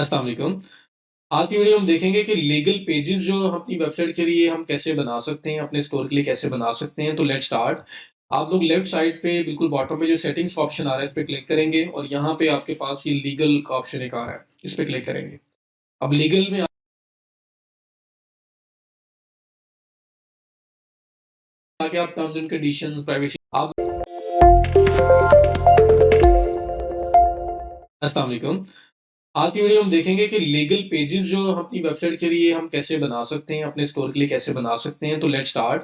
अस्सलाम वालेकुम। आज की वीडियो हम देखेंगे कि लीगल पेजेस जो हम अपनी वेबसाइट के लिए हम कैसे बना सकते हैं, अपने स्टोर के लिए कैसे बना सकते हैं। तो लेट्स स्टार्ट। आप लोग लेफ्ट साइड पे बिल्कुल बॉटम में जो सेटिंग्स का ऑप्शन आ रहा है, इस पे क्लिक करेंगे और यहाँ पे आपके पास ये लीगल का ऑप्शन एक आ रहा है, इस पे क्लिक करेंगे। अब लीगल में आके आप टर्म्स एंड कंडीशंस, प्राइवेसी आप अस्सलाम वालेकुम। आज की वीडियो हम देखेंगे कि लीगल पेजेस जो हम अपनी वेबसाइट के लिए हम कैसे बना सकते हैं, अपने स्टोर के लिए कैसे बना सकते हैं। तो लेट्स स्टार्ट।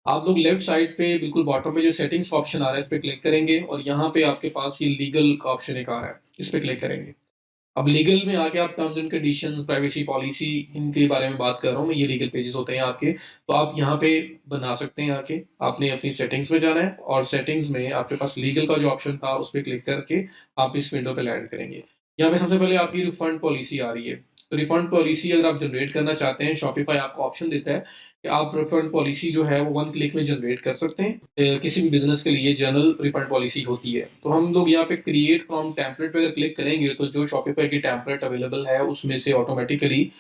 आप लोग लेफ्ट साइड पे बिल्कुल बॉटम में जो सेटिंग्स का ऑप्शन आ रहा है, इस पे क्लिक करेंगे और यहाँ पे आपके पास ये लीगल का ऑप्शन एक आ रहा है, इस पे क्लिक करेंगे। अब लीगल में आके आप terms and conditions, privacy policy, इनके बारे में बात कर रहा हूँ मैं। ये लीगल पेजेस होते हैं आपके, तो आप यहाँ पे बना सकते हैं। आके आपने अपनी सेटिंग्स में जाना है और सेटिंग्स में आपके पास लीगल का जो ऑप्शन था उस पर क्लिक करके आप इस विंडो पे लैंड करेंगे। यहाँ पे सबसे पहले आपकी रिफंड पॉलिसी आ रही है। तो रिफंड पॉलिसी अगर आप जनरेट करना चाहते हैं, शॉपिफाई आपको ऑप्शन देता है कि आप रिफंड पॉलिसी जो है वो 1 क्लिक में जनरेट कर सकते हैं। किसी भी बिजनेस के लिए जनरल रिफंड पॉलिसी होती है। तो हम लोग यहाँ पे क्रिएट फ्रॉम टेम्पलेट पे अगर क्लिक करेंगे तो जो शॉपिफाई की टेम्पलेट अवेलेबल है उसमें से ऑटोमेटिकली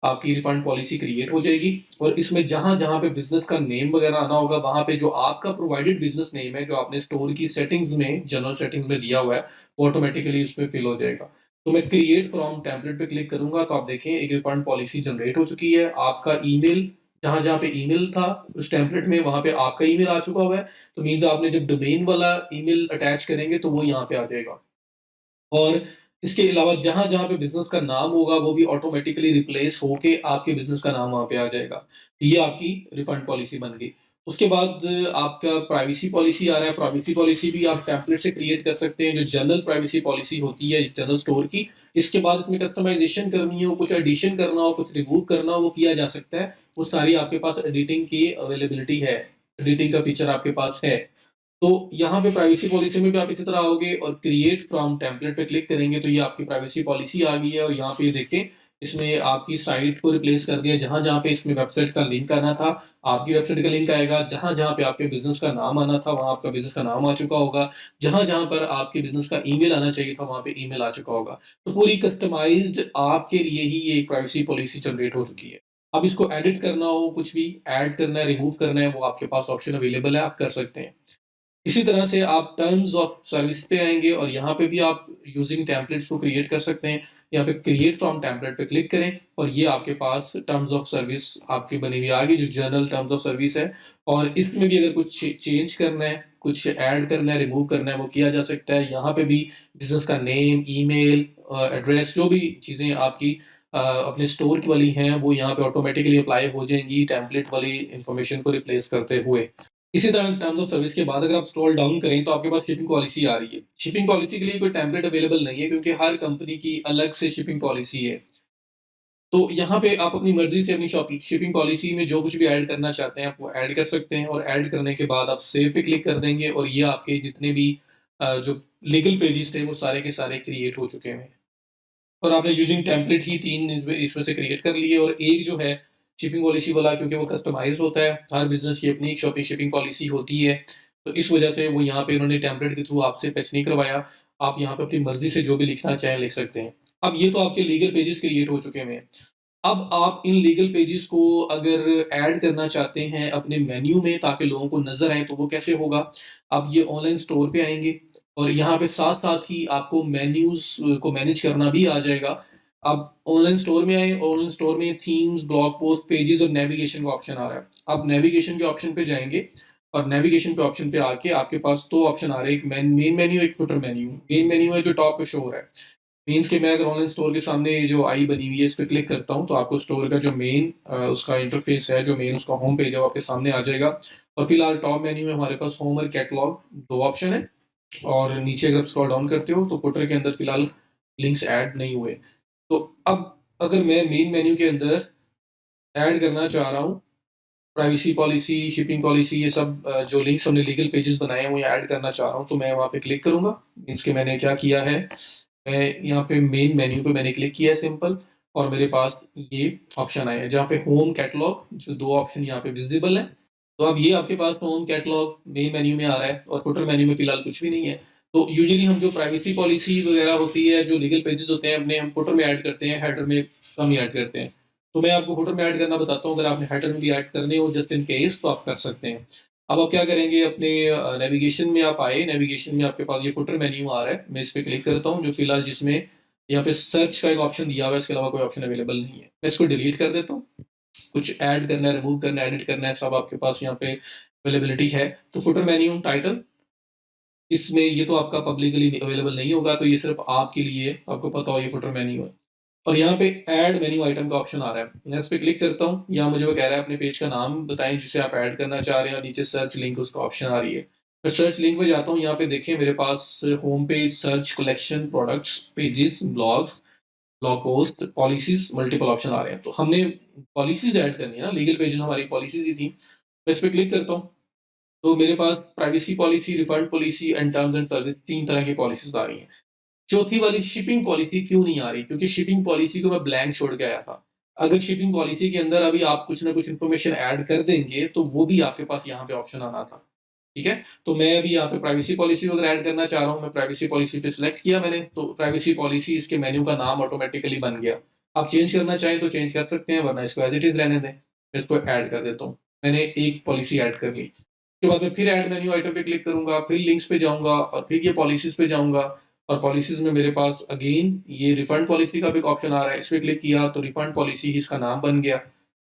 आपकी रिफंड पॉलिसी क्रिएट हो जाएगी। और इसमें जहां जहां पे बिजनेस का नेम वगैरह आना होगा, वहां पे जो आपका प्रोवाइडेड बिजनेस नेम है, जो आपने स्टोर की सेटिंग्स में, जनरल सेटिंग्स में दिया हुआ है, वो ऑटोमेटिकली उसमें फिल हो जाएगा। तो मैं क्रिएट फ्रॉम टेम्पलेट पे क्लिक करूंगा तो आप देखें एक रिफंड पॉलिसी जनरेट हो चुकी है। आपका ईमेल, जहां जहां पे ईमेल था उस टेम्पलेट में, वहां पे आपका ईमेल आ चुका हुआ है। तो मीन्स आपने जब डोमेन वाला ईमेल अटैच करेंगे तो वो यहाँ पे आ जाएगा। और इसके अलावा जहाँ जहाँ पे बिजनेस का नाम होगा वो भी ऑटोमेटिकली रिप्लेस होके आपके बिजनेस का नाम वहाँ पे आ जाएगा। ये आपकी रिफंड पॉलिसी बन गई। उसके बाद आपका प्राइवेसी पॉलिसी आ रहा है। प्राइवेसी पॉलिसी भी आप टेम्पलेट से क्रिएट कर सकते हैं, जो जनरल प्राइवेसी पॉलिसी होती है जनरल स्टोर की। इसके बाद इसमें कस्टमाइजेशन करनी हो, कुछ एडिशन करना हो, कुछ रिमूव करना हो, वो किया जा सकता है। वो सारी आपके पास एडिटिंग की अवेलेबिलिटी है, एडिटिंग का फीचर आपके पास है। तो यहाँ पे प्राइवेसी पॉलिसी में भी आप इसी तरह आओगे और क्रिएट फ्रॉम टेम्पलेट पे क्लिक करेंगे तो ये आपकी प्राइवेसी पॉलिसी आ गई है। और यहाँ पे देखें, इसमें आपकी साइट को रिप्लेस कर दिया। जहां जहां पे इसमें वेबसाइट का लिंक आना था, आपकी वेबसाइट का लिंक आएगा। जहां जहां पे आपके बिजनेस का नाम आना था, वहां आपका बिजनेस का नाम आ चुका होगा। जहां जहां पर आपके बिजनेस का ईमेल आना चाहिए था, वहां पे ईमेल आ चुका होगा। तो पूरी कस्टमाइज्ड आपके लिए ही ये प्राइवेसी पॉलिसी जनरेट हो चुकी है। अब इसको एडिट करना हो, कुछ भी ऐड करना है, रिमूव करना है, वो आपके पास ऑप्शन अवेलेबल है, आप कर सकते हैं। इसी तरह से आप टर्म्स ऑफ सर्विस पे आएँगे और यहाँ पे भी आप यूजिंग टेम्पलेट्स को क्रिएट कर सकते हैं। यहाँ पे क्रिएट फ्रॉम टेम्पलेट पे क्लिक करें और ये आपके पास टर्म्स ऑफ सर्विस आपकी बनी हुई आ गई, जो जनरल टर्म्स ऑफ सर्विस है। और इसमें भी अगर कुछ चेंज करना है, कुछ ऐड करना है, रिमूव करना है, वो किया जा सकता है। यहाँ पे भी बिज़नेस का नेम, ईमेल, एड्रेस, जो भी चीज़ें आपकी अपने स्टोर की वाली हैं, वो यहाँ पे ऑटोमेटिकली अप्लाई हो जाएँगी टेम्पलेट वाली इन्फॉर्मेशन को रिप्लेस करते हुए। इसी तरह टर्म्स ऑफ सर्विस के बाद अगर आप स्क्रॉल डाउन करें तो आपके पास शिपिंग पॉलिसी आ रही है। शिपिंग पॉलिसी के लिए कोई टेम्पलेट अवेलेबल नहीं है, क्योंकि हर कंपनी की अलग से शिपिंग पॉलिसी है। तो यहाँ पे आप अपनी मर्ज़ी से अपनी शिपिंग पॉलिसी में जो कुछ भी ऐड करना चाहते हैं, आप वो ऐड कर सकते हैं। और ऐड करने के बाद आप सेव पे क्लिक कर देंगे और ये आपके जितने भी जो लीगल पेजेज़ थे वो सारे के सारे क्रिएट हो चुके हैं। और आपने यूजिंग टेम्पलेट ही 3 इसमें से क्रिएट कर लिए। और एक जो है शिपिंग पॉलिसी वाला, क्योंकि वो कस्टमाइज़ होता है, हर बिज़नेस की अपनी एक शिपिंग पॉलिसी होती है। तो इस वजह से वो यहाँ पे उन्होंने टेम्पलेट के थ्रू आपसे फेच नहीं करवाया। आप यहाँ पे अपनी मर्ज़ी से जो भी लिखना चाहें लिख सकते हैं। अब ये तो आपके लीगल पेजेज़ क्रिएट हो चुके हैं। अब आप इन लीगल पेजेज़ को अगर ऐड करना चाहते हैं अपने मेन्यू में ताकि लोगों को नज़र आए, तो वो कैसे होगा? आप ये ऑनलाइन स्टोर पे आएँगे और यहाँ पे साथ-साथ ही आपको मेन्यूज़ को मैनेज करना भी आ जाएगा। आप ऑनलाइन स्टोर में आए, ऑनलाइन स्टोर में थीम्स, ब्लॉग पोस्ट, पेजेज़ और नेविगेशन का ऑप्शन आ रहा है। आप नेविगेशन के ऑप्शन पे जाएँगे और नेविगेशन के ऑप्शन पे आके आपके पास 2 ऑप्शन आ रहे हैं, एक मेन मेन्यू, एक फुटर मेन्यू। मेन मेन्यू है जो टॉप पे शो हो रहा है। मीन्स कि मैं अगर ऑनलाइन स्टोर के सामने ये जो आई बनी हुई है, इस पे क्लिक करता हूँ, तो आपको स्टोर का जो मेन उसका इंटरफ़ेस है, जो मेन उसका होम पेज है, वो आपके सामने आ जाएगा। और फिलहाल टॉप मेन्यू में हमारे पास होम और कैटलॉग 2 ऑप्शन है। और नीचे अगर आप स्क्रॉल डाउन करते हो, तो फुटर के अंदर फिलहाल लिंक्स ऐड नहीं हुए। तो अब अगर मैं मेन मेन्यू के अंदर ऐड करना चाह रहा हूँ, प्राइवेसी पॉलिसी, शिपिंग पॉलिसी, ये सब जो लिंक्स हमने लीगल पेजेज़ बनाए हैं, वो यहाँ ऐड करना चाह रहा हूँ, तो मैं वहाँ पे क्लिक करूँगा। मीन्स कि मैंने क्या किया है, मैं यहाँ पे मेन मेन्यू पे मैंने क्लिक किया है सिंपल। और मेरे पास ये ऑप्शन आए हैं जहाँ पे होम कैटलॉग, जो 2 ऑप्शन यहाँ पे विज़िबल हैं। तो अब ये आपके पास होम कैटलॉग मेन मेन्यू में आ रहा है और फुटर मेन्यू में फ़िलहाल कुछ भी नहीं है। तो यूजुअली हम जो प्राइवेसी पॉलिसी वगैरह होती है, जो लीगल पेजेस होते हैं अपने, हम फुटर में ऐड करते हैं, हेडर में कम ही ऐड करते हैं। तो मैं आपको फुटर में ऐड करना बताता हूँ, अगर आपने हेडर में भी ऐड करने हो जस्ट इन केस तो आप कर सकते हैं। अब आप क्या करेंगे, अपने नेविगेशन में आप आए, नेविगेशन में आपके पास ये फुटर मेन्यू आ रहा है, मैं इस पर क्लिक करता हूँ, जो फिलहाल जिसमें यहाँ पे सर्च का एक ऑप्शन दिया हुआ है, इसके अलावा कोई ऑप्शन अवेलेबल नहीं है। मैं इसको डिलीट कर देता हूँ। कुछ ऐड करना है, रिमूव करना है, एडिट करना है, सब आपके पास यहाँ पे अवेलेबिलिटी है। तो फुटर मेन्यू टाइटल, इसमें ये तो आपका पब्लिकली अवेलेबल नहीं होगा, तो ये सिर्फ आपके लिए, आपको पता हो ये फुटर मेन्यू है। और यहाँ पे ऐड मेन्यू आइटम का ऑप्शन आ रहा है, मैं इस पे क्लिक करता हूँ। यहाँ मुझे वो कह रहा है अपने पेज का नाम बताएं जिसे आप ऐड करना चाह रहे हैं, और नीचे सर्च लिंक उसका ऑप्शन आ रही है। मैं सर्च लिंक पे जाता हूँ, यहाँ पे देखिए मेरे पास home page, search, collection, products, pages, blogs, blog post, policies, multiple option आ रहे हैं। तो हमने पॉलिसीज ऐड करनी है ना, लीगल पेजेस हमारी पॉलिसीज ही थी। मैं इस पे क्लिक करता हूँ, तो मेरे पास privacy policy, refund policy and terms and service, 3 तरह की पॉलिसीज आ रही हैं। चौथी वाली शिपिंग पॉलिसी क्यों नहीं आ रही? क्योंकि शिपिंग पॉलिसी को मैं ब्लैंक छोड़ के आया था। अगर शिपिंग पॉलिसी के अंदर अभी आप कुछ ना कुछ इन्फॉर्मेशन ऐड कर देंगे, तो वो भी आपके पास यहाँ पे ऑप्शन आना था। ठीक है? तो मैं अभी यहाँ पे प्राइवेसी पॉलिसी अगर ऐड करना चाह रहा हूँ, मैं प्राइवेसी पॉलिसी पे सिलेक्ट किया मैंने, तो प्राइवेसी पॉलिसी इसके मेन्यू का नाम ऑटोमेटिकली बन गया। आप चेंज करना चाहें तो चेंज कर सकते हैं, वरना इसको एज़ इट इज़ रहने दें। मैं इसको ऐड कर देता हूँ। मैंने एक पॉलिसी ऐड कर ली। उसके बाद मैं फिर ऐड मेन्यू आइटम पे क्लिक करूँगा, फिर लिंक्स पे जाऊँगा और फिर ये पॉलिसीज़ पे जाऊँगा। और पॉलिसीज़ में मेरे पास अगेन ये रिफंड पॉलिसी का भी एक ऑप्शन आ रहा है, इस पे क्लिक किया तो रिफंड पॉलिसी ही इसका नाम बन गया।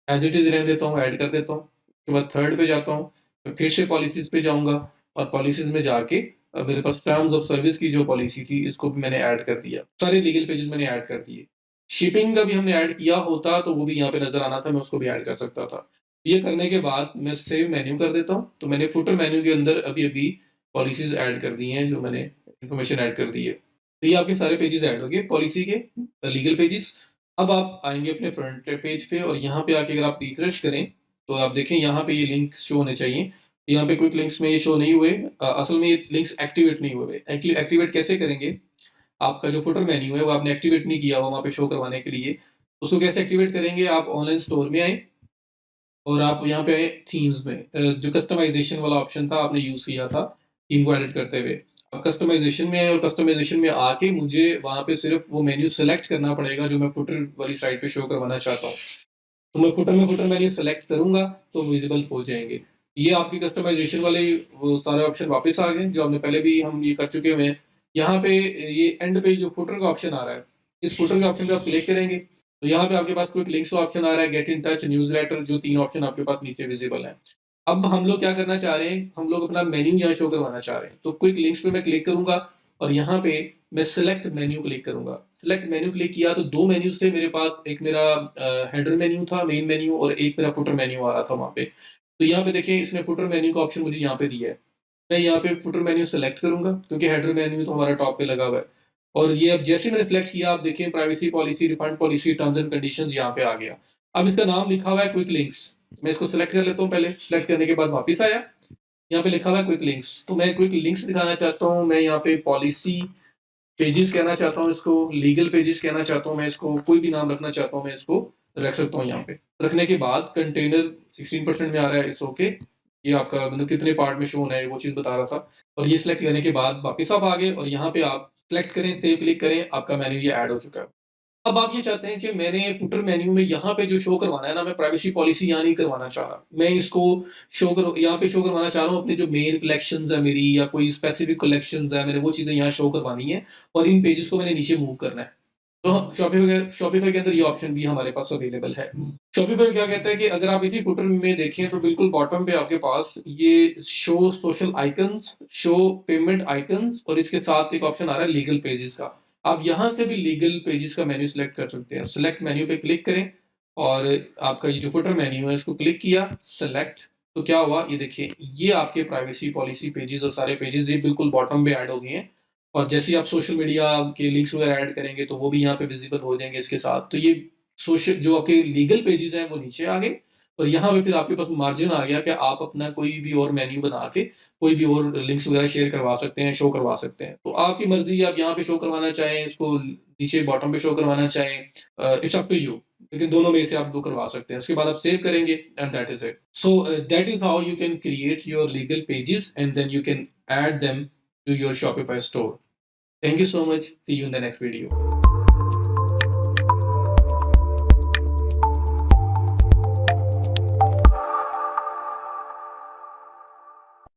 एज़ इट इज़ रहने देता हूँ, ऐड कर देता हूँ। उसके बाद थर्ड पे जाता हूँ, फिर से पॉलिसीज़ पे जाऊँगा और पॉलिसीज़ में जाके मेरे पास टर्म्स ऑफ सर्विस की जो पॉलिसी थी, इसको भी मैंने ऐड कर दिया। सारे लीगल पेजेज़ मैंने ऐड कर दिए। शिपिंग का भी हमने ऐड किया होता तो वो भी यहाँ पे नज़र आना था, मैं उसको भी ऐड कर सकता था। ये करने के बाद मैं सेव मेन्यू कर देता हूँ, तो मैंने फुटर मेन्यू के अंदर अभी-अभी पॉलिसीज़ ऐड कर दी हैं, जो मैंने इन्फॉर्मेशन ऐड कर दी है। तो ये आपके सारे पेजेज़ ऐड हो गए पॉलिसी के, लीगल पेजेज़। अब आप आएँगे अपने फ्रंट पेज पे और यहाँ पे आके अगर आप रिफ्रेश करें, तो आप देखें यहाँ पे ये लिंक्स शो होने चाहिए। यहाँ पे क्विक लिंक्स में ये शो नहीं हुए। असल में ये लिंक्स एक्टिवेट नहीं हुए। एक्टिवेट कैसे करेंगे? आपका जो फुटर मेन्यू है वो आपने एक्टिवेट नहीं किया हुआ वहाँ पे शो करवाने के लिए। उसको कैसे एक्टिवेट करेंगे? आप ऑनलाइन स्टोर में आएँ और आप यहाँ पे आए थीम्स में, जो कस्टमाइज़ेशन वाला ऑप्शन था आपने यूज़ किया था थीम को एडिट करते हुए। अब कस्टमाइज़ेशन में आए और कस्टमाइज़ेशन में आके मुझे वहाँ पे सिर्फ़ वो मेन्यू सेलेक्ट करना पड़ेगा जो मैं फुटर वाली साइड पे शो करवाना चाहता हूँ। तो मैं फुटर में फुटर मेन्यू सेलेक्ट करूँगा तो विज़िबल हो जाएँगे। ये आपकी कस्टमाइज़ेशन वाले वो सारे ऑप्शन वापस आ गए जो हमने पहले भी हम ये कर चुके हुए हैं। यहाँ पे ये एंड पे जो फुटर का ऑप्शन आ रहा है, इस फुटर के ऑप्शन पे आप क्लिक करेंगे, तो यहाँ पे आपके पास क्विक लिंक्स का ऑप्शन आ रहा है, गेट इन टच, न्यूज़लेटर, जो 3 ऑप्शन आपके पास नीचे विज़िबल हैं। अब हम लोग क्या करना चाह रहे हैं, हम लोग अपना मेन्यू यहाँ शो करवाना चाह रहे हैं। तो क्विक लिंक्स पे मैं क्लिक करूँगा और यहाँ पे मैं सिलेक्ट मेन्यू क्लिक करूँगा। सिलेक्ट मेन्यू क्लिक किया तो 2 मेन्यूज़ थे मेरे पास, एक मेरा हेडर मेन्यू था, मेन मेन्यू, और एक मेरा फुटर मेन्यू आ रहा था वहाँ पे। तो यहाँ पे देखिए इसने फुटर मेन्यू का ऑप्शन मुझे यहाँ पे दिया है। मैं यहाँ पे फुटर मेन्यू सेलेक्ट करूँगा क्योंकि हेडर मेन्यू तो हमारा टॉप पे लगा हुआ है। और ये अब जैसे मैंने सिलेक्ट किया, आप देखिए privacy policy, refund policy, terms and conditions यहाँ पे आ गया। अब इसका नाम लिखा हुआ है क्विक लिंक्स। मैं इसको सिलेक्ट कर लेता हूँ पहले, सिलेक्ट करने के बाद वापस आया, यहाँ पे लिखा हुआ है क्विक लिंक्स। तो मैं क्विक लिंक्स दिखाना चाहता हूँ, मैं यहाँ पे पॉलिसी पेजेस कहना चाहता हूँ इसको, लीगल पेजेस कहना चाहता हूँ मैं इसको, कोई भी नाम रखना चाहता हूँ मैं इसको रख सकता हूँ यहाँ पे। रखने के बाद कंटेनर 16% में आ रहा है, इट्स ओके। ये आपका मतलब कितने पार्ट में शो होना है वो चीज़ बता रहा था। और ये सिलेक्ट करने के बाद वापस आप आ गए और यहाँ पे आप सिलेक्ट करें, सेव क्लिक करें, आपका मेन्यू ये ऐड हो चुका है। अब आप ये चाहते हैं कि मैंने फुटर मेन्यू में यहाँ पे जो शो करवाना है ना, मैं प्राइवेसी पॉलिसी यहाँ नहीं करवाना चाह रहा। मैं इसको यहाँ पे शो करवाना चाह रहा हूँ अपनी जो मेन कलेक्शंस है मेरी, या कोई स्पेसिफिक कलेक्शंस है मैंने, वो चीज़ें यहाँ शो करवानी है और इन पेजेस को मैंने नीचे मूव करना है। तो शॉपिफाई के अंदर ये ऑप्शन भी हमारे पास अवेलेबल है। शॉपिफाई क्या कहता है कि अगर आप इसी फुटर में देखें तो बिल्कुल बॉटम पे आपके पास ये show social icons, show payment icons, और इसके साथ एक ऑप्शन आ रहा है लीगल पेजेस का। आप यहाँ से भी लीगल पेजेस का मेन्यू सेलेक्ट कर सकते हैं। सेलेक्ट मेन्यू पे क्लिक करें और आपका ये जो फुटर मेन्यू है इसको क्लिक किया, सेलेक्ट, तो क्या हुआ ये देखिए, ये आपके प्राइवेसी पॉलिसी पेजेस और सारे पेजेस ये बिल्कुल बॉटम पे ऐड हो गए हैं। और जैसे ही आप सोशल मीडिया के लिंक्स वगैरह ऐड करेंगे तो वो भी यहाँ पे विजिबल हो जाएंगे इसके साथ। तो ये सोशल जो आपके लीगल पेजेस हैं वो नीचे आ गए और यहाँ पे फिर आपके पास मार्जिन आ गया कि आप अपना कोई भी और मेन्यू बना के कोई भी और लिंक्स वगैरह शेयर करवा सकते हैं, शो करवा सकते हैं। तो आपकी मर्जी है, आप यहाँ पे शो करवाना चाहें, इसको नीचे बॉटम पे शो करवाना चाहें, इट्स अप टू यू। लेकिन दोनों में से आप दो करवा सकते हैं। उसके बाद आप सेव करेंगे and that is it. So that is how you can create your legal pages and then you can add them to your Shopify store. Thank you so much. See you in the next video.